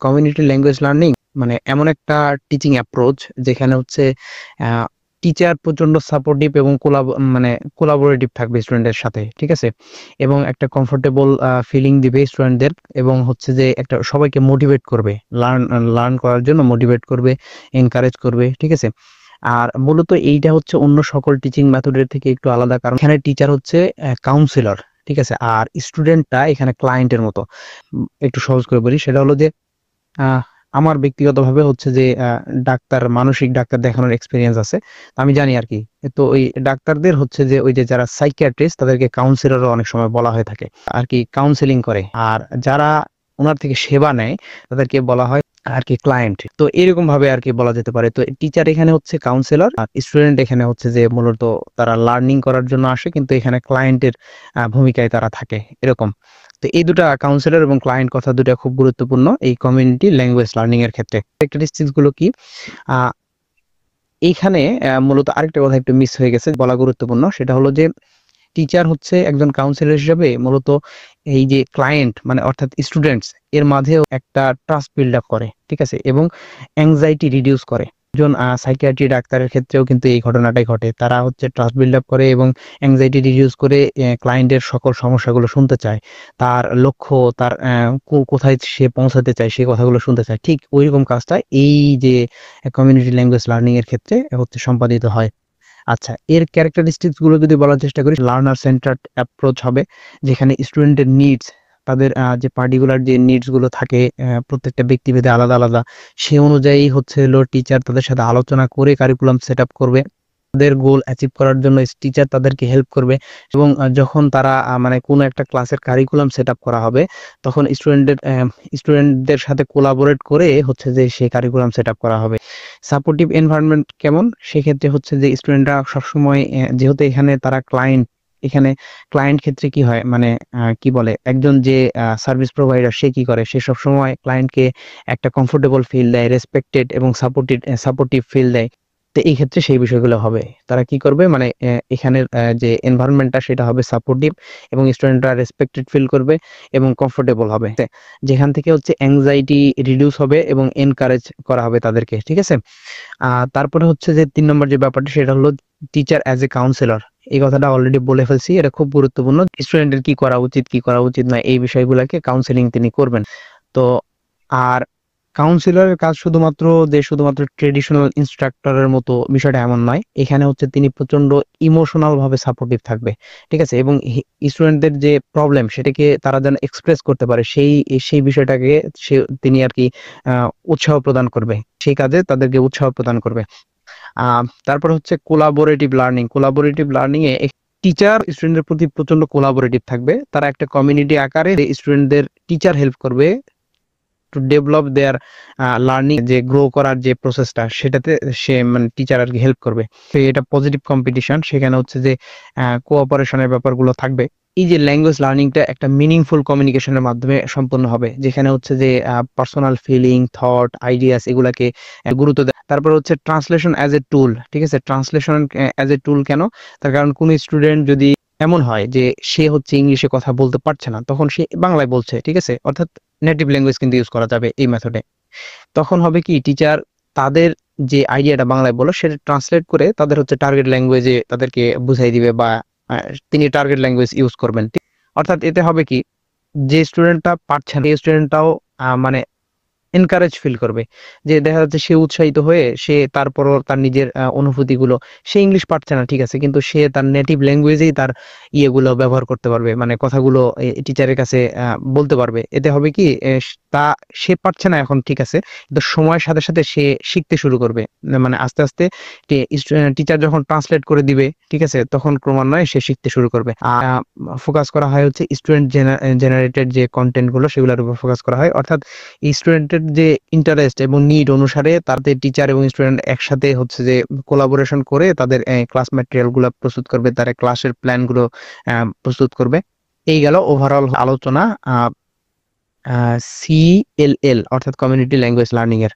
Community language learning মানে এমন একটা টিচিং অ্যাপ্রোচ যেখানে হচ্ছে টিচার প্রচন্ড সাপোর্টিভ এবং মানে কোলাবোরেটিভ থাকবে স্টুডেন্টের সাথে, ঠিক আছে, এবং একটা কমফোর্টেবল ফিলিং দিবে স্টুডেন্টদের, এবং হচ্ছে যে একটা সবাইকে মোটিভেট করবে, লার্ন করার জন্য মোটিভেট করবে, এনকারেজ করবে, ঠিক আছে। আর মূলত এইটা হচ্ছে অন্য সকল টিচিং মেথডের থেকে একটু আলাদা, কারণ এখানে টিচার হচ্ছে কাউন্সিলর, ঠিক আছে, আর স্টুডেন্টটা এখানে ক্লায়েন্টের মতো। একটু সহজ করে বলি, সেটা হলো যে আহ, আমার ব্যক্তিগতভাবে হচ্ছে যে ডাক্তার, মানসিক ডাক্তার দেখানোর এক্সপিরিয়েন্স আছে, তো আমি জানি আর কি। তো ওই ডাক্তারদের হচ্ছে যে ওই যে যারা সাইকিয়াট্রিস্ট তাদেরকে কাউন্সিলরও অনেক সময় বলা হয়ে থাকে আর কি, কাউন্সেলিং করে। আর যারা ওনার থেকে সেবা নেয় তাদেরকে বলা হয় আর কি ক্লায়েন্ট। তো এরকম ভাবে আর কি বলা যেতে পারে। তো টিচার এখানে হচ্ছে কাউন্সিলর, আর স্টুডেন্ট এখানে হচ্ছে যে মূলত তারা লার্নিং করার জন্য আসে, কিন্তু এখানে ক্লায়েন্টের ভূমিকায় তারা থাকে, এরকম। তো এই দুটা কাউন্সিলর এবং ক্লায়েন্ট কথা দুটা খুব গুরুত্বপূর্ণ এই কমিউনিটি ল্যাঙ্গুয়েজ লার্নিং এর ক্ষেত্রে। ক্যারেক্টারিস্টিক্স গুলো কি, আহ, এইখানে মূলত আরেকটা কথা একটু মিস হয়ে গেছে, বলা গুরুত্বপূর্ণ, সেটা হলো যে টিচার হচ্ছে একজন কাউন্সিলর হিসেবে মূলত এই যে ক্লায়েন্ট মানে অর্থাৎ স্টুডেন্টস এর মাঝেও একটা ট্রাস্ট বিল্ড আপ করে, ঠিক আছে, এবং অ্যাংজাইটি রিডিউস করে। একজন সাইকিয়াট্রি ডাক্তারের ক্ষেত্রেও কিন্তু এই ঘটনাটাই ঘটে, তারা হচ্ছে ট্রাস্ট বিল্ড আপ করে এবং অ্যাংজাইটি রিডিউস করে ক্লায়েন্টের সকল সমস্যাগুলো শুনতে চায়, তার লক্ষ্য, তার কোথায় সে পৌঁছাতে চায় সেই কথাগুলো শুনতে চায়। ঠিক ওইরকম কাজটা এই যে কমিউনিটি ল্যাঙ্গুয়েজ লার্নিং এর ক্ষেত্রে হচ্ছে সম্পাদিত হয়। আচ্ছা, এর ক্যারেক্টারিস্টিক্স গুলো যদি বলার চেষ্টা করি, লার্নার সেন্টার্ড অ্যাপ্রোচ হবে, যেখানে স্টুডেন্টের নিডস, তাদের যে পার্টিকুলার যে নিডস গুলো থাকে প্রত্যেকটা ব্যক্তিভেদে আলাদা আলাদা, সে অনুযায়ী হচ্ছে হলো টিচার তাদের সাথে আলোচনা করে কারিকুলাম সেট আপ করবে। তাদের গোল অ্যাচিভ করার জন্য টিচার তাদেরকে হেল্প করবে, এবং যখন তারা মানে কোনো একটা ক্লাসের কারিকুলাম সেট আপ করা হবে, তখন স্টুডেন্টদের সাথে কোলাবোরেট করে হচ্ছে যে সেই কারিকুলাম সেট আপ করা হবে। সাপোর্টিভ এনভায়রনমেন্ট কেমন, সেক্ষেত্রে হচ্ছে যে স্টুডেন্টরা সবসময় যেহেতু এখানে তারা ক্লায়েন্ট, এখানে ক্লায়েন্ট ক্ষেত্রে কি হয় মানে কি বলে, একজন যে সার্ভিস প্রোভাইডার সে কি করে, সে সবসময় ক্লায়েন্টকে একটা কমফোর্টেবল ফিল দেয়, রেসপেক্টেড এবং সাপোর্টিভ ফিল দেয়। তো এই ক্ষেত্রে সেই বিষয়গুলো হবে, তারা কি করবে মানে এখানের যে এনভায়রনমেন্টটা সেটা হবে সাপোর্টিভ, এবং স্টুডেন্টরা রেসপেক্টেড ফিল করবে এবং কমফোর্টেবল হবে, যেখান থেকে হচ্ছে অ্যাংজাইটি রিডিউস হবে এবং এনকারেজ করা হবে তাদেরকে, ঠিক আছে। তারপরে হচ্ছে যে 3 নম্বর যে ব্যাপারটা, সেটা হলো টিচার অ্যাজ এ কাউন্সিলর। এই কথাটা অলরেডি বলে ফেলছি, এটা খুব গুরুত্বপূর্ণ। স্টুডেন্টের কি করা উচিত কি করা উচিত না এই বিষয়গুলোকে কাউন্সিলিং তিনি করবেন। তো আর কাউন্সিলরের কাজ শুধুমাত্র ট্রেডিশনাল ইনস্ট্রাক্টরের মতো বিষয়টা এমন নয়, এখানে হচ্ছে তিনি প্রচন্ড ইমোশনাল ভাবে সাপোর্টিভ থাকবে, ঠিক আছে, এবং স্টুডেন্টদের যে প্রবলেম সেটাকে তারা যেন এক্সপ্রেস করতে পারে সেই সেই বিষয়টাকে তিনি আর কি উৎসাহ প্রদান করবে, সেই কাজে তাদেরকে উৎসাহ প্রদান করবে। তারপর হচ্ছে কোলাবোরেটিভ লার্নিং এ টিচার স্টুডেন্টের প্রতি প্রচন্ড কোলাবোরেটিভ থাকবে, তারা একটা কমিউনিটি আকারে স্টুডেন্টদের টিচার হেল্প করবে টু ডেভেলপ দেয়ার লার্নিং, যে গ্রো করার যে প্রসেসটা সেটাতে সে মানে টিচার আর কি হেল্প করবে। তো এটা পজিটিভ কম্পিটিশন, সেখানে হচ্ছে যে কোঅপারেশনের ব্যাপারগুলো থাকবে। এই যে ল্যাঙ্গুয়েজ লার্নিংটা একটা মিনিংফুল কমিউনিকেশনের মাধ্যমে সম্পন্ন হবে, যেখানে হচ্ছে যে পার্সোনাল ফিলিং, থট, আইডিয়াস এগুলাকে গুরুত্ব দেয়। তারপর হচ্ছে ট্রান্সলেশন অ্যাজ এ টুল, ঠিক আছে, ট্রান্সলেশন অ্যাজ এ টুল কেন, তার কারণ কোন স্টুডেন্ট যদি এমন হয় যে সে হচ্ছে ইংলিশে কথা বলতে পারছে না, তখন সে বাংলায় বলছে, ঠিক আছে, অর্থাৎ নেটিভ ল্যাঙ্গুয়েজ কিন্তু ইউজ করা যাবে এই মেথডে। তখন হবে কি, টিচার তাদের যে আইডিয়াটা বাংলায় বলো সেটা ট্রান্সলেট করে তাদের হচ্ছে টার্গেট ল্যাঙ্গুয়েজে তাদেরকে বুঝাই দিবে, বা তিনি টার্গেট ল্যাঙ্গুয়েজ ইউজ করবেন। অর্থাৎ এতে হবে কি, যে স্টুডেন্টটা পারছে না এই স্টুডেন্টটাও মানে এনকারেজ ফিল করবে, যে দেখা যাচ্ছে সে উৎসাহিত হয়ে সে তারপরও তার নিজের অনুভূতিগুলো, সে ইংলিশ পারছে না ঠিক আছে, কিন্তু সে তার নেটিভ ল্যাঙ্গুয়েজেই তার ইয়েগুলো ব্যবহার করতে পারবে, মানে কথাগুলো টিচারের কাছে বলতে পারবে। এতে হবে কি, তা সে পারছে না এখন ঠিক আছে, কিন্তু সময়ের সাথে সাথে সে শিখতে শুরু করবে, মানে আস্তে আস্তে টিচার যখন ট্রান্সলেট করে দিবে, ঠিক আছে, তখন ক্রমান্বয়ে সে শিখতে শুরু করবে। আর ফোকাস করা হয় হচ্ছে স্টুডেন্ট জেনারেটেড যে কন্টেন্ট গুলো সেগুলোর উপর ফোকাস করা হয়, অর্থাৎ স্টুডেন্টের যে ইন্টারেস্ট এবং নিড অনুসারে তাদের টিচার এবং স্টুডেন্ট একসাথে হচ্ছে যে কোলাবোরেশন করে তাদের ক্লাস ম্যাটেরিয়াল গুলো প্রস্তুত করবে, তারা ক্লাসের প্ল্যান গুলো প্রস্তুত করবে। এই গেল ওভারঅল আলোচনা সিএলএল অর্থাৎ কমিউনিটি ল্যাঙ্গুয়েজ লার্নিং এর।